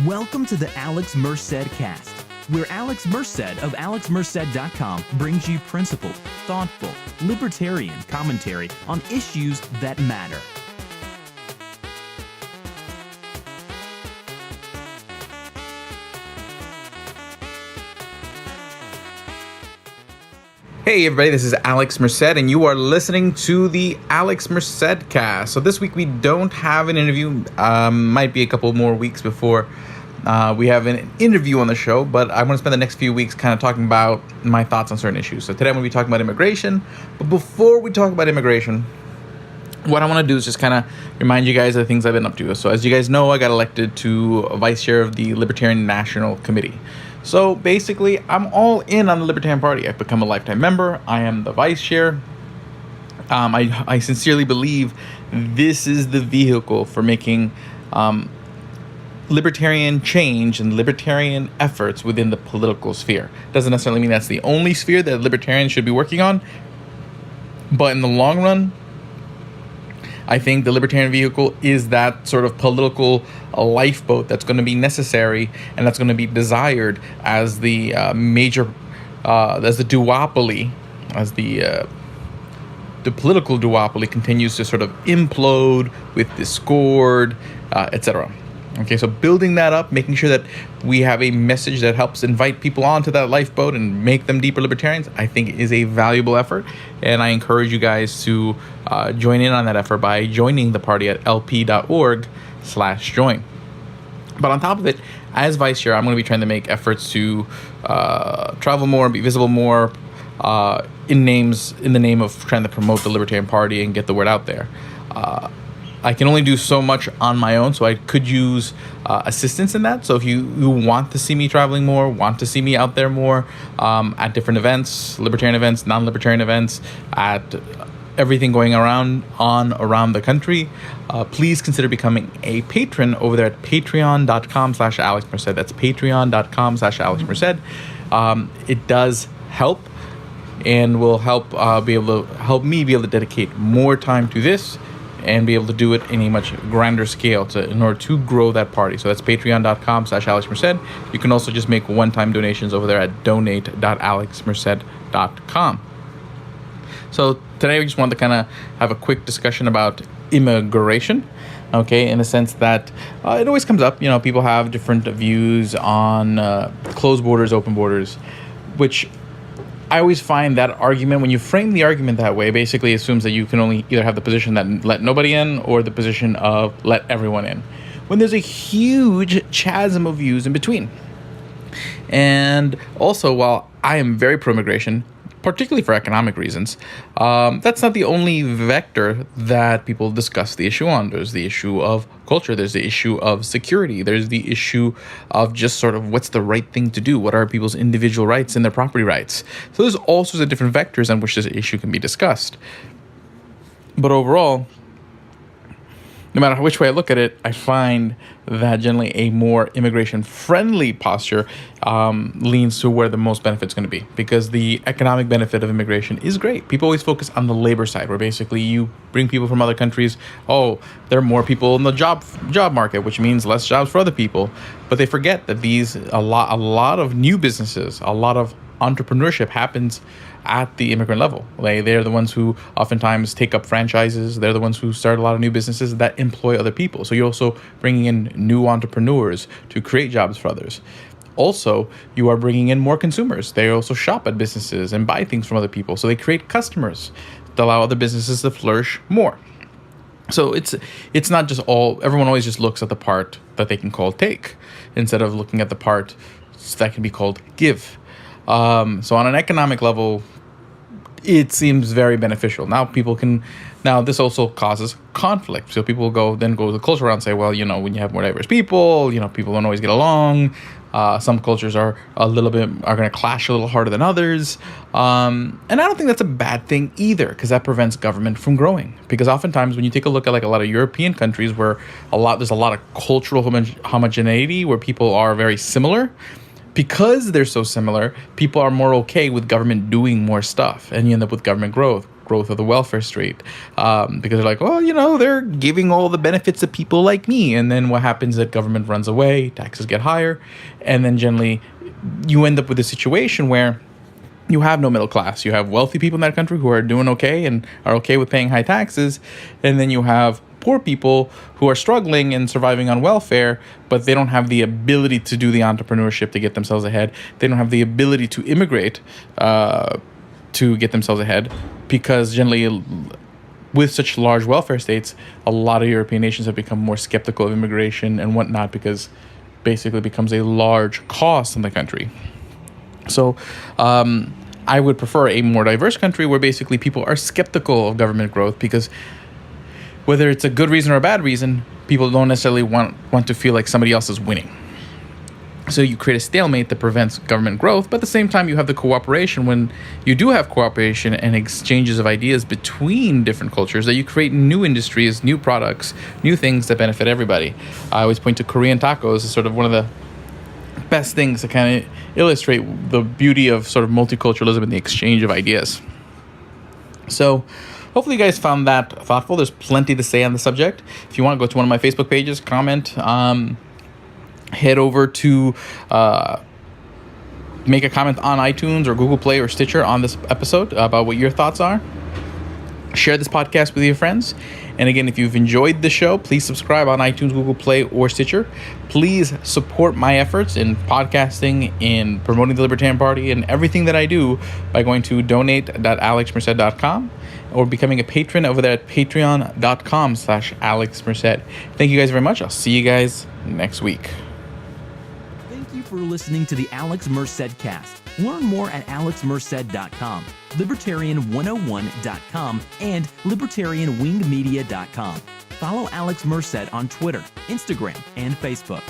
Welcome to the AlexMercedCast, where Alex Merced of AlexMerced.com brings you principled, thoughtful, libertarian commentary on issues that matter. Hey everybody, this is Alex Merced, and you are listening to the AlexMercedCast. So this week we don't have an interview. Might be a couple more weeks before we have an interview on the show, but I'm going to spend the next few weeks kind of talking about my thoughts on certain issues. So today I'm going to be talking about immigration. But before we talk about immigration, what I want to do is just kind of remind you guys of the things I've been up to. So as you guys know, I got elected to vice chair of the Libertarian National Committee. So basically, I'm all in on the Libertarian Party. I've become a lifetime member. I am the vice chair. I sincerely believe this is the vehicle for making libertarian change and libertarian efforts within the political sphere. Doesn't necessarily mean that's the only sphere that libertarians should be working on. But in the long run, I think the libertarian vehicle is that sort of political lifeboat that's going to be necessary and that's going to be desired as the as the duopoly, as the political duopoly continues to sort of implode with discord, etc. Okay, so building that up, making sure that we have a message that helps invite people onto that lifeboat and make them deeper libertarians, I think is a valuable effort. And I encourage you guys to join in on that effort by joining the party at lp.org/join. But on top of it, as vice chair, I'm going to be trying to make efforts to travel more, be visible more, in the name of trying to promote the Libertarian Party and get the word out there. I can only do so much on my own, so I could use assistance in that. So if you want to see me traveling more, want to see me out there more at different events, libertarian events, non-libertarian events, at everything going around the country, please consider becoming a patron over there at patreon.com/AlexMerced. That's patreon.com/AlexMerced. It does help and will help me be able to dedicate more time to this and be able to do it in a much grander scale in order to grow that party. So that's patreon.com/AlexMerced. You can also just make one-time donations over there at donate.alexmerced.com. So today we just wanted to kind of have a quick discussion about immigration, okay, in a sense that it always comes up. You know, people have different views on closed borders, open borders, which I always find that argument, when you frame the argument that way, basically assumes that you can only either have the position that let nobody in or the position of let everyone in, when there's a huge chasm of views in between. And also, while I am very pro-immigration, particularly for economic reasons, that's not the only vector that people discuss the issue on. There's the issue of culture, there's the issue of security, there's the issue of just sort of what's the right thing to do, what are people's individual rights and their property rights. So there's all sorts of different vectors on which this issue can be discussed. But overall, no matter which way I look at it, I find that generally a more immigration-friendly posture leans to where the most benefit's going to be, because the economic benefit of immigration is great. People always focus on the labor side, where basically you bring people from other countries. Oh, there are more people in the job market, which means less jobs for other people. But they forget that a lot of new businesses, a lot of entrepreneurship happens at the immigrant level. They're the ones who oftentimes take up franchises. They're the ones who start a lot of new businesses that employ other people. So you're also bringing in new entrepreneurs to create jobs for others. Also, you are bringing in more consumers. They also shop at businesses and buy things from other people. So they create customers to allow other businesses to flourish more. So it's not just everyone always just looks at the part that they can call take, instead of looking at the part that can be called give. So on an economic level, it seems very beneficial. Now this also causes conflict. So people go to the culture around and say, well, when you have more diverse people, people don't always get along. Some cultures are going to clash a little harder than others. And I don't think that's a bad thing either, because that prevents government from growing. Because oftentimes when you take a look at like a lot of European countries where there's a lot of cultural homogeneity, where people are very similar, because they're so similar, people are more okay with government doing more stuff, and you end up with government growth. growth of the welfare state, because they're like, oh, they're giving all the benefits to people like me. And then what happens is that government runs away, taxes get higher, and then generally you end up with a situation where you have no middle class. You have wealthy people in that country who are doing okay and are okay with paying high taxes. And then you have poor people who are struggling and surviving on welfare, but they don't have the ability to do the entrepreneurship to get themselves ahead. They don't have the ability to immigrate to get themselves ahead, because generally with such large welfare states, a lot of European nations have become more skeptical of immigration and whatnot, because basically it becomes a large cost in the country. So I would prefer a more diverse country where basically people are skeptical of government growth, because whether it's a good reason or a bad reason, people don't necessarily want to feel like somebody else is winning. So you create a stalemate that prevents government growth, but at the same time you have the cooperation. When you do have cooperation and exchanges of ideas between different cultures, that you create new industries, new products, new things that benefit everybody. I always point to Korean tacos as sort of one of the best things to kind of illustrate the beauty of sort of multiculturalism and the exchange of ideas. So hopefully you guys found that thoughtful. There's plenty to say on the subject. If you want to go to one of my Facebook pages, comment, head over to make a comment on iTunes or Google Play or Stitcher on this episode about what your thoughts are. Share this podcast with your friends. And again, if you've enjoyed the show, please subscribe on iTunes, Google Play, or Stitcher. Please support my efforts in podcasting, in promoting the Libertarian Party, and everything that I do by going to donate.alexmerced.com or becoming a patron over there at patreon.com/AlexMerced. Thank you guys very much. I'll see you guys next week. Thank you for listening to the Alex Merced Cast. Learn more at AlexMerced.com, Libertarian101.com, and LibertarianWingMedia.com. Follow Alex Merced on Twitter, Instagram, and Facebook.